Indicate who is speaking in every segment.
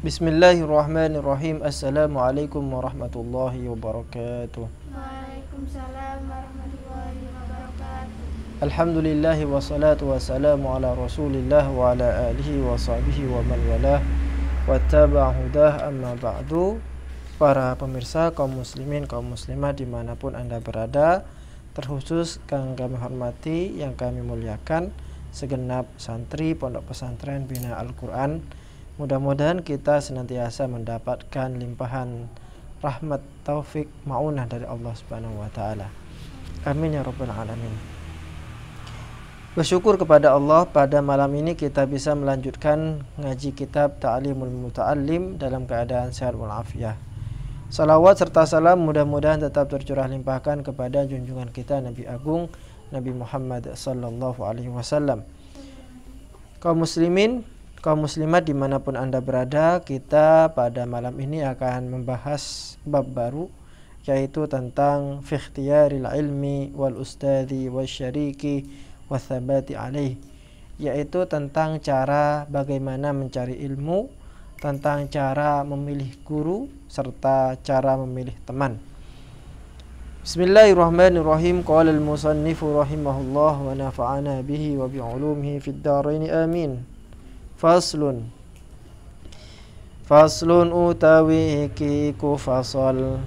Speaker 1: Bismillahirrahmanirrahim. Assalamualaikum warahmatullahi wabarakatuh.
Speaker 2: Waalaikumsalam warahmatullahi wabarakatuh.
Speaker 1: Alhamdulillahi wassalatu wassalamu ala rasulillah wa ala alihi wa sahbihi wa man walah wa tabi'a hudah, amma ba'du. Para pemirsa, kaum muslimin, kaum muslimat dimanapun anda berada, terkhusus yang kami hormati, yang kami muliakan, segenap santri Pondok Pesantren Bina Al-Quran. Mudah-mudahan kita senantiasa mendapatkan limpahan rahmat, taufik, ma'unah dari Allah Subhanahu wa taala. Amin ya rabbal alamin. Bersyukur kepada Allah, pada malam ini kita bisa melanjutkan ngaji kitab Ta'limul Muta'allim dalam keadaan sehat walafiat. Salawat serta salam mudah-mudahan tetap tercurah limpahkan kepada junjungan kita Nabi Agung Nabi Muhammad sallallahu alaihi wasallam. Kaum muslimin, kaum muslimat dimanapun anda berada, kita pada malam ini akan membahas bab baru, yaitu tentang fi ikhtiyaril ilmi wal ustadhi wasyariki wathabati alaih, yaitu tentang cara bagaimana mencari ilmu, tentang cara memilih guru, serta cara memilih teman. Bismillahirrahmanirrahim. Qala al-musannifu rahimahullah wa nafa'ana bihi wa bi'ulumihi fid dharain amin. Faslun utawi iki ku fasal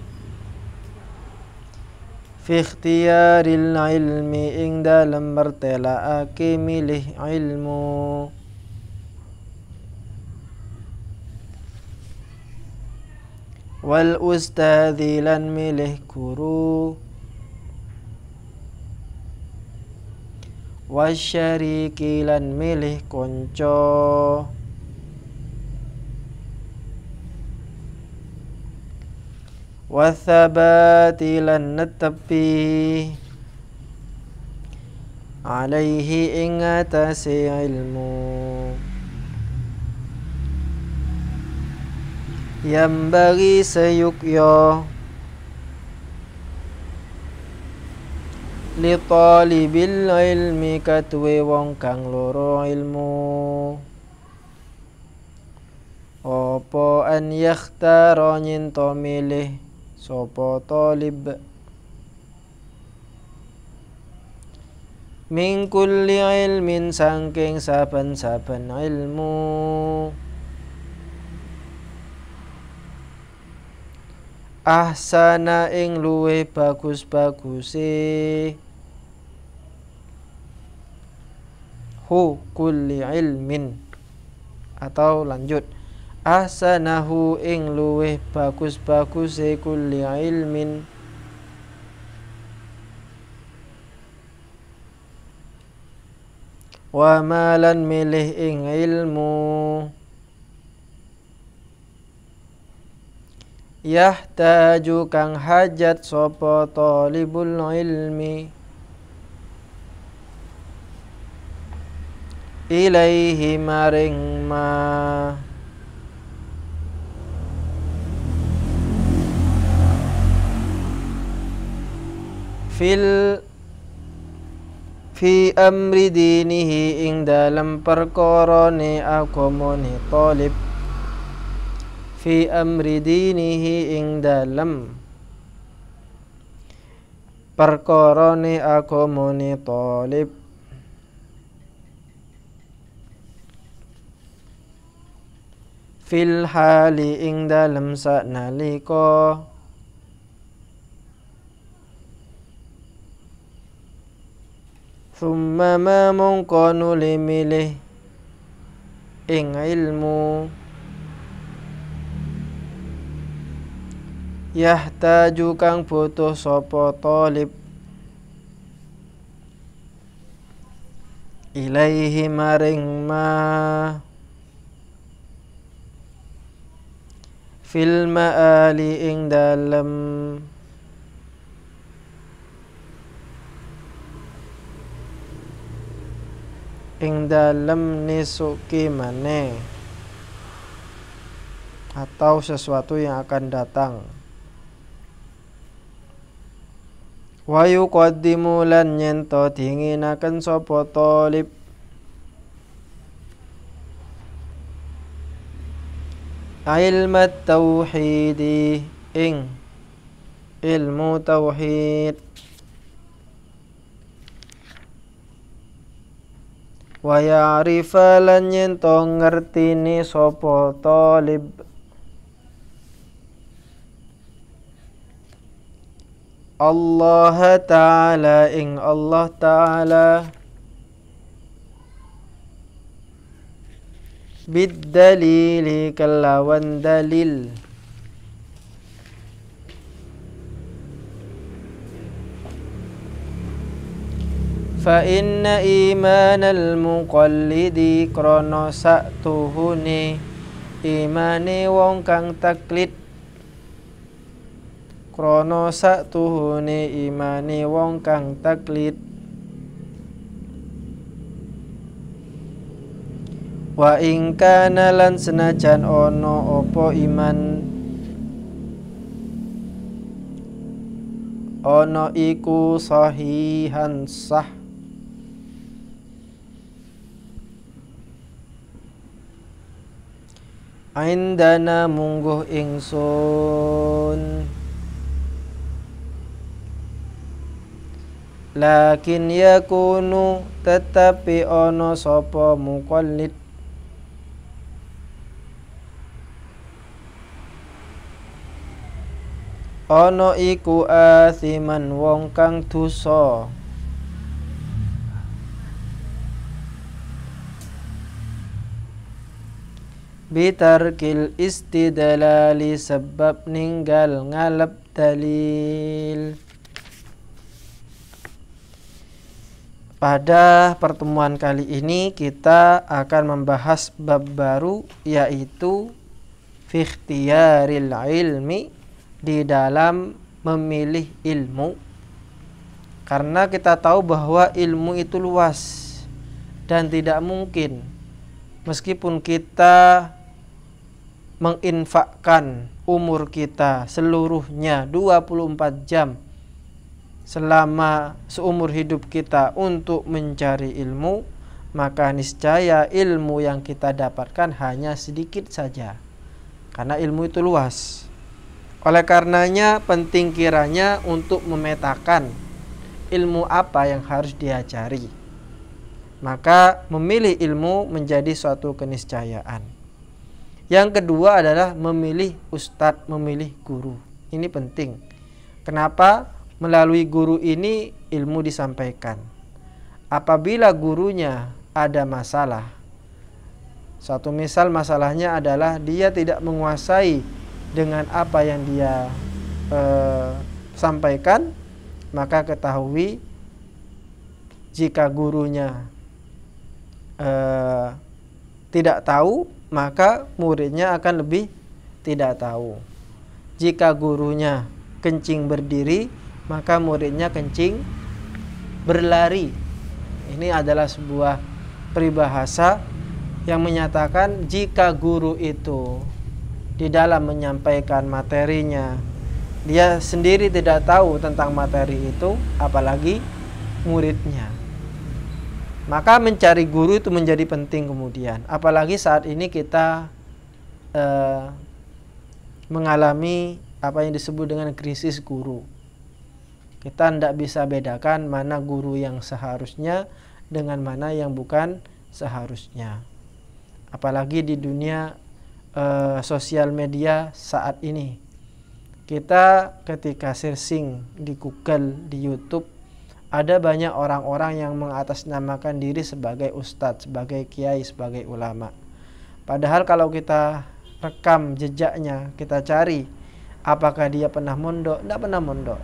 Speaker 1: fi ikhtiyaril ilmi ing dalam mertelaake milih ilmu. Wal ustadzi lan milih guru, wasyariki lan milih konco, wathabati lan netepi, alaihi ing atase ilmu. Yang bagi seyukyo li talibil ilmi katwe wong kang loro ilmu, opo an yakhtaro nyinto milih sopo talib min kulli ilmin sangking saben-saben ilmu, ahsana ing luweh bagus-baguse hu kulli ilmin, atau lanjut ahsanahu ing luweh bagus-baguse kulli ilmin, wa malan milih ing ilmu, yahtaju kang hajat sapa talibul ilmi ilaihi maring ma, fi amri dinihi ing dalam perkorone agamane talib, fi amri dinihi ing dalam perkorone agamane talib, fil hali ing dalam saknalika, thumma ma mongko nuli milih ing ilmu, yahtaju kang butuh sapa talib ilaihi maring ma, fil ma'ali ing dalem nisuki maneh, atau sesuatu yang akan datang. Wa yuqaddimu lan nyento dinginaken sapa talib ilmat tauhidi ing ilmu tauhid. Wa ya'rifa lan yen to ngertini sapa talib Allah Ta'ala ing Allah Ta'ala bid-dalili kelawan dalil. Fa inna imanal muqallidi krono saktuhune imane wong kang taklid, krono saktuhune imane wong kang taklid. Wa ing kana lan senajan ono opo iman ono iku sahihan sah, indana mungguh ingsun, lakin yakunu tetapi ono sapa muqallid ono iku athiman wong kang dosa, bitarkil istidlali sebab ninggal ngalap dalil. Pada pertemuan kali ini kita akan membahas bab baru, yaitu fi ikhtiyaril ilmi, di dalam memilih ilmu. Karena kita tahu bahwa ilmu itu luas dan tidak mungkin meskipun kita menginfakkan umur kita seluruhnya 24 jam selama seumur hidup kita untuk mencari ilmu, maka niscaya ilmu yang kita dapatkan hanya sedikit saja, karena ilmu itu luas. Oleh karenanya penting kiranya untuk memetakan ilmu apa yang harus diajari. Maka memilih ilmu menjadi suatu keniscayaan. Yang kedua adalah memilih ustadz, memilih guru. Ini penting. Kenapa? Melalui guru ini ilmu disampaikan. Apabila gurunya ada masalah, satu misal masalahnya adalah dia tidak menguasai dengan apa yang dia sampaikan, maka ketahui jika gurunya tidak tahu, maka muridnya akan lebih tidak tahu. Jika gurunya kencing berdiri, maka muridnya kencing berlari. Ini adalah sebuah peribahasa yang menyatakan jika guru itu di dalam menyampaikan materinya dia sendiri tidak tahu tentang materi itu, apalagi muridnya. Maka mencari guru itu menjadi penting kemudian. Apalagi saat ini kita mengalami apa yang disebut dengan krisis guru. Kita tidak bisa bedakan mana guru yang seharusnya dengan mana yang bukan seharusnya. Apalagi di dunia sosial media saat ini. Kita ketika searching di Google, di YouTube, ada banyak orang-orang yang mengatasnamakan diri sebagai ustadz, sebagai kiai, sebagai ulama. Padahal kalau kita rekam jejaknya, kita cari apakah dia pernah mondok, tidak pernah mondok.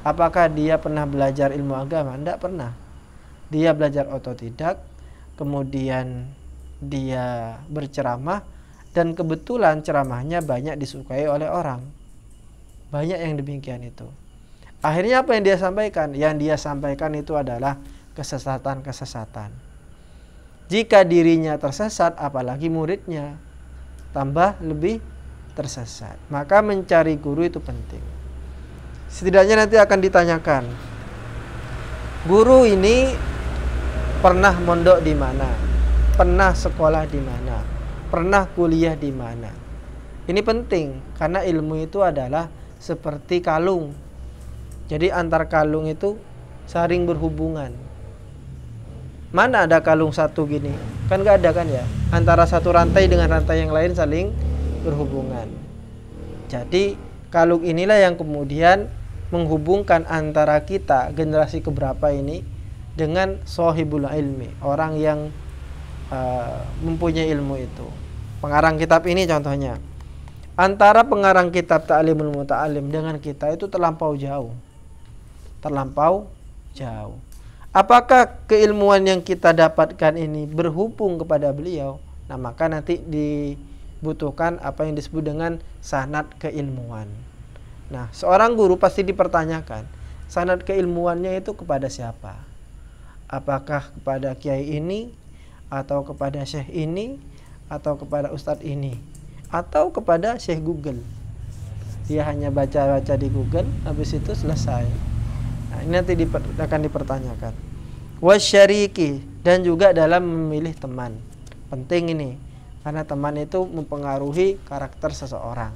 Speaker 1: Apakah dia pernah belajar ilmu agama? Tidak pernah. Dia belajar otodidak, kemudian dia berceramah, dan kebetulan ceramahnya banyak disukai oleh orang. Banyak yang demikian itu. Akhirnya apa yang dia sampaikan? Yang dia sampaikan itu adalah kesesatan-kesesatan. Jika dirinya tersesat, apalagi muridnya tambah lebih tersesat. Maka mencari guru itu penting. Setidaknya nanti akan ditanyakan, guru ini pernah mondok di mana? Pernah sekolah di mana? Pernah kuliah di mana? Ini penting karena ilmu itu adalah seperti kalung. Jadi antar kalung itu saling berhubungan. Mana ada kalung satu gini? Kan gak ada kan ya? Antara satu rantai dengan rantai yang lain saling berhubungan. Jadi kalung inilah yang kemudian menghubungkan antara kita generasi keberapa ini dengan sahibul ilmi, orang yang mempunyai ilmu itu. Pengarang kitab ini contohnya. Antara pengarang kitab Ta'limul Muta'allim dengan kita itu terlampau jauh. Terlampau jauh. Apakah keilmuan yang kita dapatkan ini berhubung kepada beliau? Nah, maka nanti dibutuhkan apa yang disebut dengan sanad keilmuan. Nah, seorang guru pasti dipertanyakan, sanad keilmuannya itu kepada siapa? Apakah kepada kiai ini, atau kepada syekh ini, atau kepada ustadz ini, atau kepada syekh Google? Dia hanya baca-baca di Google, habis itu selesai. Nah, ini nanti akan dipertanyakan. Wasyariki, dan juga dalam memilih teman. Penting ini, karena teman itu mempengaruhi karakter seseorang.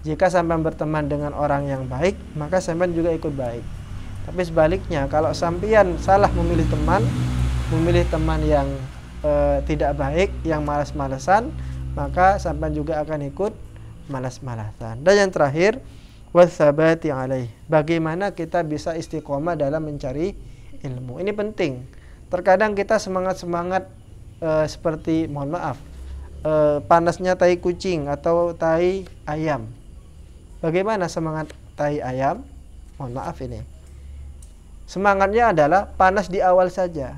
Speaker 1: Jika sampean berteman dengan orang yang baik, maka sampean juga ikut baik. Tapi sebaliknya, kalau sampean salah memilih teman yang tidak baik, yang malas-malasan, maka sampean juga akan ikut malas-malasan. Dan yang terakhir, wasabati alaih. Bagaimana kita bisa istiqomah dalam mencari ilmu. Ini penting. Terkadang kita semangat-semangat seperti, mohon maaf, panasnya tai kucing atau tai ayam. Bagaimana semangat tai ayam? Mohon maaf ini. Semangatnya adalah panas di awal saja.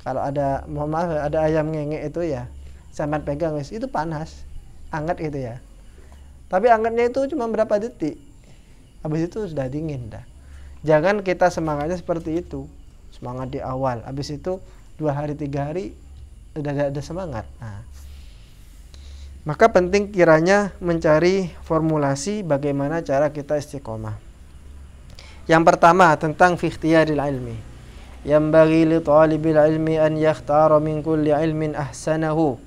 Speaker 1: Kalau ada, mohon maaf, ada ayam ngenge itu ya, sampai pegang itu panas, hangat gitu ya. Tapi hangatnya itu cuma berapa detik, habis itu sudah dingin dah. Jangan kita semangatnya seperti itu, semangat di awal, habis itu 2 hari 3 hari udah gak ada semangat. Nah, maka penting kiranya mencari formulasi bagaimana cara kita istiqomah. Yang pertama tentang fi ikhtiyaril ilmi. Yambaghi li talibil ilmi an yakhtara min kulli ilmin ahsanahu.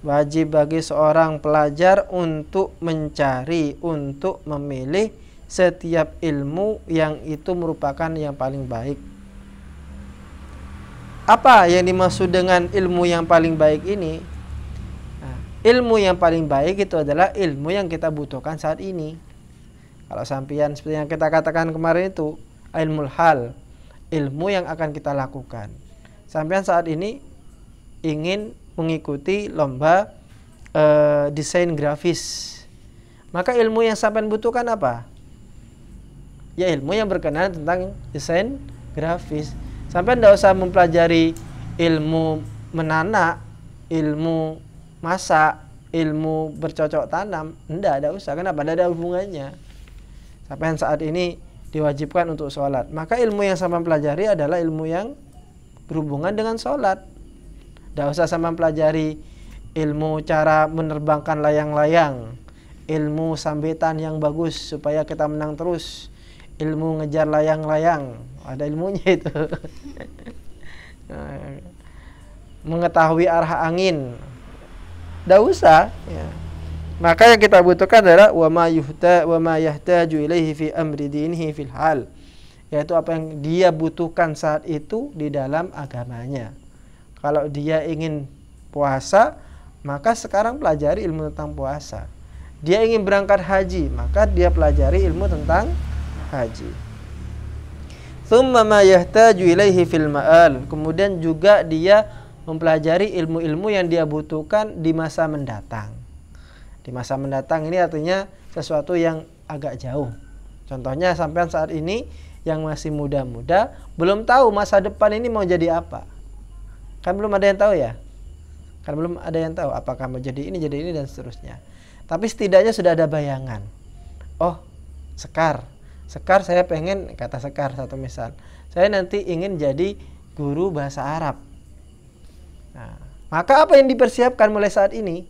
Speaker 1: Wajib bagi seorang pelajar untuk mencari, untuk memilih setiap ilmu yang itu merupakan yang paling baik. Apa yang dimaksud dengan ilmu yang paling baik ini? Nah, ilmu yang paling baik itu adalah ilmu yang kita butuhkan saat ini. Kalau sampean seperti yang kita katakan kemarin itu, ilmul hal, ilmu yang akan kita lakukan. Sampean saat ini ingin mengikuti lomba desain grafis. Maka ilmu yang sampean butuhkan apa? Ya ilmu yang berkenaan tentang desain grafis. Sampean tidak usah mempelajari ilmu menanak, ilmu masak, ilmu bercocok tanam. Tidak usah. Kenapa? Tidak ada hubungannya. Sampean saat ini diwajibkan untuk sholat. Maka ilmu yang sampean pelajari adalah ilmu yang berhubungan dengan sholat. Tidak usah sampean pelajari ilmu cara menerbangkan layang-layang, ilmu sambitan yang bagus supaya kita menang terus, ilmu ngejar layang-layang, ada ilmunya itu. Mengetahui arah angin, tidak usah ya. Maka yang kita butuhkan adalah wa ma yahtaju ilaihi fi amri dinihi fil hal, yaitu apa yang dia butuhkan saat itu di dalam agamanya. Kalau dia ingin puasa, maka sekarang pelajari ilmu tentang puasa. Dia ingin berangkat haji, maka dia pelajari ilmu tentang haji. Tsumma ma yahtaju ilaihi fil ma'al, kemudian juga dia mempelajari ilmu-ilmu yang dia butuhkan di masa mendatang. Di masa mendatang ini artinya sesuatu yang agak jauh. Contohnya sampean saat ini yang masih muda-muda belum tahu masa depan ini mau jadi apa. Kan belum ada yang tahu ya. Kan belum ada yang tahu apakah mau jadi ini dan seterusnya. Tapi setidaknya sudah ada bayangan. Oh, Sekar saya pengen, kata Sekar satu misal, saya nanti ingin jadi guru bahasa Arab. Nah, maka apa yang dipersiapkan mulai saat ini?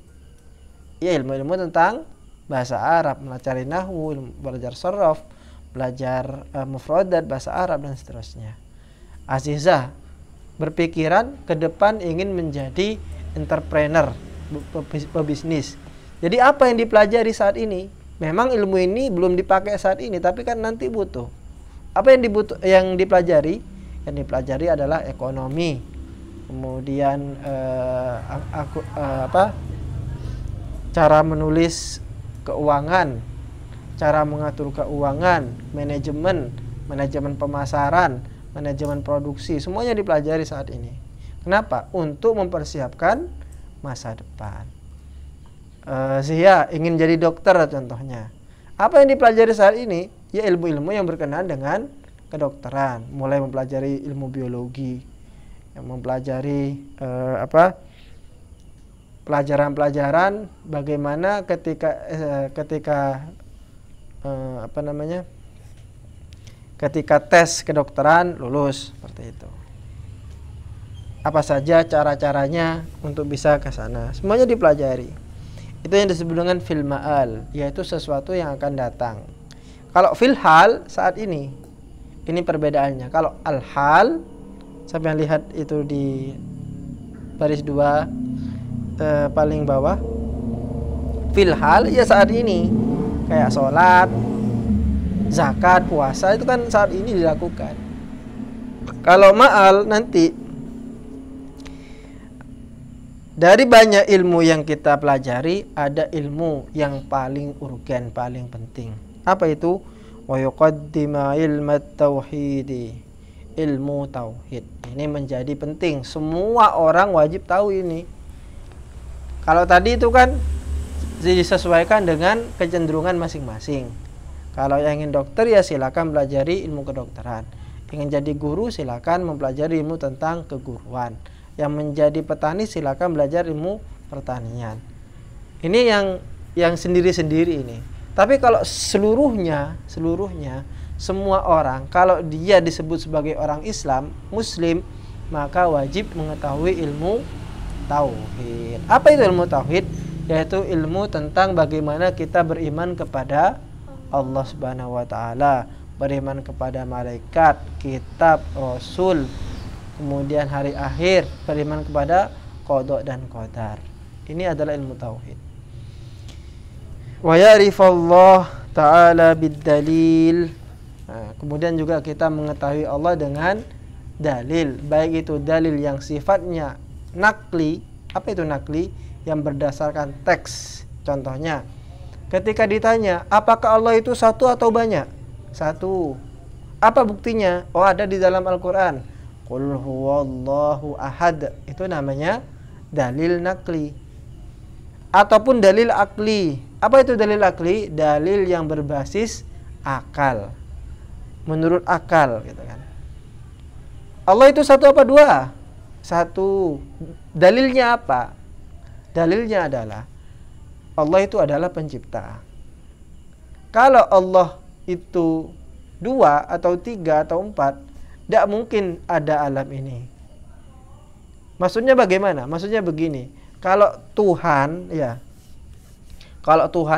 Speaker 1: Ya ilmu-ilmu tentang bahasa Arab, melajari nahwu, belajar sorof, belajar mufradat bahasa Arab dan seterusnya. Azizah berpikiran ke depan ingin menjadi entrepreneur, pebisnis. Jadi apa yang dipelajari saat ini? Memang ilmu ini belum dipakai saat ini, tapi kan nanti butuh. Apa yang dipelajari? Yang dipelajari adalah ekonomi, kemudian cara menulis keuangan, cara mengatur keuangan, manajemen pemasaran, manajemen produksi, semuanya dipelajari saat ini. Kenapa? Untuk mempersiapkan masa depan. Saya ingin jadi dokter contohnya. Apa yang dipelajari saat ini? Ya ilmu-ilmu yang berkenaan dengan kedokteran. Mulai mempelajari ilmu biologi, yang mempelajari pelajaran-pelajaran bagaimana ketika tes kedokteran lulus, seperti itu. Apa saja cara-caranya untuk bisa ke sana. Semuanya dipelajari. Itu yang disebut dengan fil ma'al, yaitu sesuatu yang akan datang. Kalau fil hal saat ini perbedaannya. Kalau al hal, sampai lihat itu di baris 2 paling bawah. Fil hal ya saat ini, kayak sholat, zakat, puasa, itu kan saat ini dilakukan. Kalau ma'al nanti, dari banyak ilmu yang kita pelajari, ada ilmu yang paling urgen, paling penting. Apa itu? Wa yuqaddima ilmat tauhidi, ilmu tauhid. Ini menjadi penting. Semua orang wajib tahu ini. Kalau tadi itu kan disesuaikan dengan kecenderungan masing-masing. Kalau yang ingin dokter ya silakan pelajari ilmu kedokteran. Ingin jadi guru silakan mempelajari ilmu tentang keguruan. Yang menjadi petani silakan belajar ilmu pertanian. Ini yang sendiri-sendiri ini. Tapi kalau seluruhnya semua orang, kalau dia disebut sebagai orang Islam, Muslim, maka wajib mengetahui ilmu tauhid. Apa itu ilmu tauhid? Yaitu ilmu tentang bagaimana kita beriman kepada Allah Subhanahu wa taala, beriman kepada malaikat, kitab, rasul, kemudian hari akhir, beriman kepada qada dan qadar. Ini adalah ilmu tauhid. Wa ya'rifallah ta'ala bid-dalil. Kemudian juga kita mengetahui Allah dengan dalil, baik itu dalil yang sifatnya nakli. Apa itu nakli? Yang berdasarkan teks. Contohnya, ketika ditanya, apakah Allah itu satu atau banyak? Satu. Apa buktinya? Oh, ada di dalam Al-Quran. Qul huwallahu ahad. Itu namanya dalil nakli. Ataupun dalil akli. Apa itu dalil akli? Dalil yang berbasis akal. Menurut akal, gitu kan. Allah itu satu apa dua? Satu. Dalilnya apa? Dalilnya adalah Allah itu adalah pencipta. Kalau Allah itu dua atau tiga atau empat, tidak mungkin ada alam ini. Maksudnya bagaimana? Maksudnya begini. Kalau Tuhan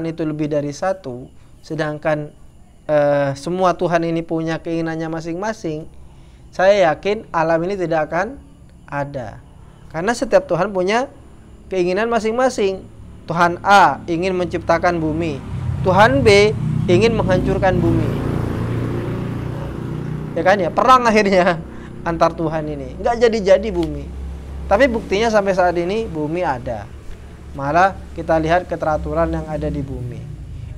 Speaker 1: itu lebih dari satu, sedangkan semua Tuhan ini punya keinginannya masing-masing, saya yakin alam ini tidak akan ada. Karena setiap Tuhan punya keinginan masing-masing. Tuhan A ingin menciptakan bumi, Tuhan B ingin menghancurkan bumi. Ya kan ya, perang akhirnya antar Tuhan ini. Nggak jadi-jadi bumi. Tapi buktinya sampai saat ini bumi ada. Malah kita lihat keteraturan yang ada di bumi.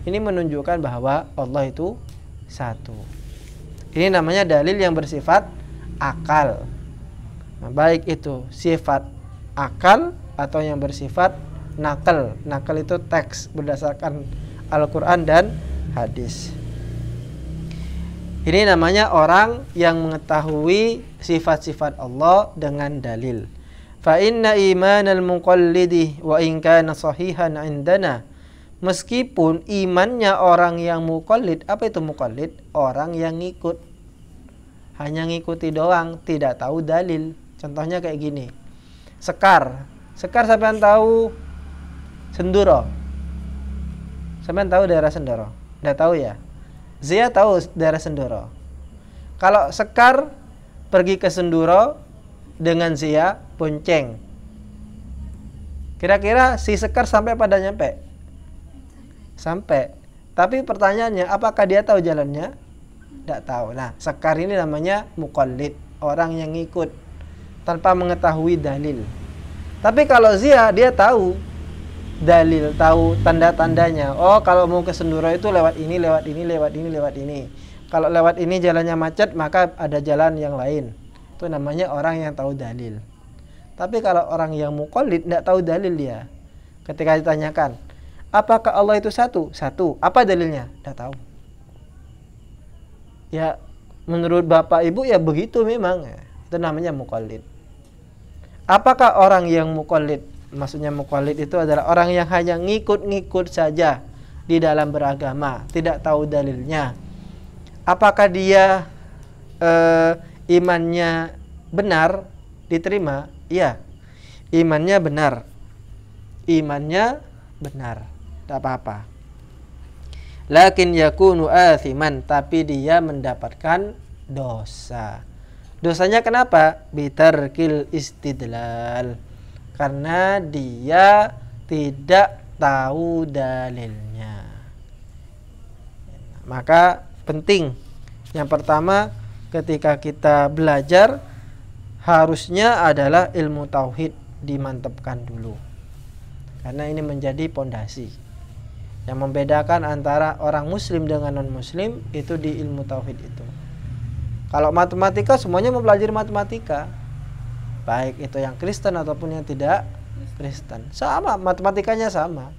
Speaker 1: Ini menunjukkan bahwa Allah itu satu. Ini namanya dalil yang bersifat akal. Nah, baik itu sifat akal atau yang bersifat nakal. Nakal itu teks berdasarkan Al-Quran dan hadis. Ini namanya orang yang mengetahui sifat-sifat Allah dengan dalil. Fa inna imanal muqallidi wa in kana sahihan indana. Meskipun imannya orang yang muqallid, apa itu muqallid? Orang yang ngikut. Hanya ngikuti doang, tidak tahu dalil. Contohnya kayak gini. Sekar sampean tahu Senduro. Sampean tahu daerah Senduro? Enggak tahu ya? Zia tahu daerah Senduro. Kalau Sekar pergi ke Senduro dengan Zia bonceng. Kira-kira si Sekar sampai pada nyampe? Sampai. Tapi pertanyaannya, apakah dia tahu jalannya? Tidak tahu. Nah, Sekar ini namanya muqallid, orang yang ngikut tanpa mengetahui dalil. Tapi kalau Zia, dia tahu dalil, tahu tanda-tandanya. Oh, kalau mau ke Senduro itu lewat ini, lewat ini, lewat ini, lewat ini. Kalau lewat ini jalannya macet, maka ada jalan yang lain. Itu namanya orang yang tahu dalil. Tapi kalau orang yang muqallid tidak tahu dalil dia. Ketika ditanyakan, apakah Allah itu satu? Satu. Apa dalilnya? Tidak tahu. Ya, menurut bapak ibu ya begitu memang. Itu namanya muqallid. Apakah orang yang muqallid? Maksudnya muqallid itu adalah orang yang hanya ngikut-ngikut saja di dalam beragama, tidak tahu dalilnya. Apakah dia imannya benar, diterima? Iya, imannya benar. Imannya benar, tidak apa-apa. Lakin yakunu athiman, tapi dia mendapatkan dosa. Dosanya kenapa? Bitarkil istidlal, karena dia tidak tahu dalilnya. Maka penting, yang pertama ketika kita belajar harusnya adalah ilmu tauhid dimantapkan dulu, karena ini menjadi pondasi yang membedakan antara orang muslim dengan non muslim. Itu di ilmu tauhid itu. Kalau matematika semuanya mempelajari matematika, baik itu yang Kristen ataupun yang tidak Kristen, sama, matematikanya sama.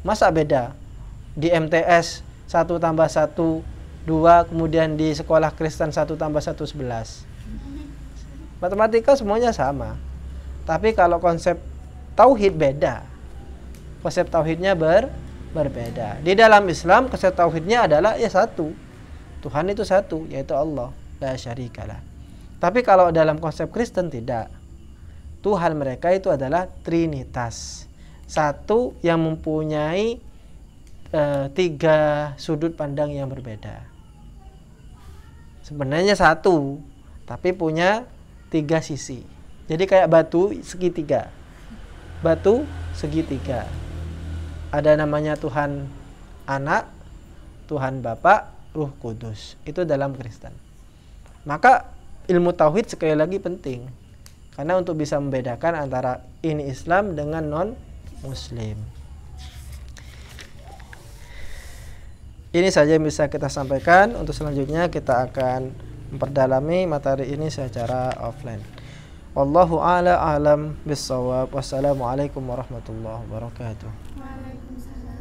Speaker 1: Masa beda? Di MTS 1 tambah 1 2, kemudian di sekolah Kristen 1 tambah 1 11. Matematika semuanya sama. Tapi kalau konsep tauhid beda. Konsep tauhidnya berbeda. Di dalam Islam konsep tauhidnya adalah ya satu. Tuhan itu satu, yaitu Allah, la syarikalah. Tapi kalau dalam konsep Kristen tidak. Tuhan mereka itu adalah Trinitas. Satu yang mempunyai 3 sudut pandang yang berbeda. Sebenarnya satu, tapi punya 3 sisi. Jadi kayak batu segitiga. Batu segitiga. Ada namanya Tuhan Anak, Tuhan Bapa, Ruh Kudus. Itu dalam Kristen. Maka ilmu tauhid sekali lagi penting. Karena untuk bisa membedakan antara ini Islam dengan non-Muslim. Ini saja yang bisa kita sampaikan. Untuk selanjutnya kita akan memperdalami materi ini secara offline. Wallahu a'lam bissawab. Wassalamualaikum warahmatullahi wabarakatuh.
Speaker 2: Waalaikumsalam.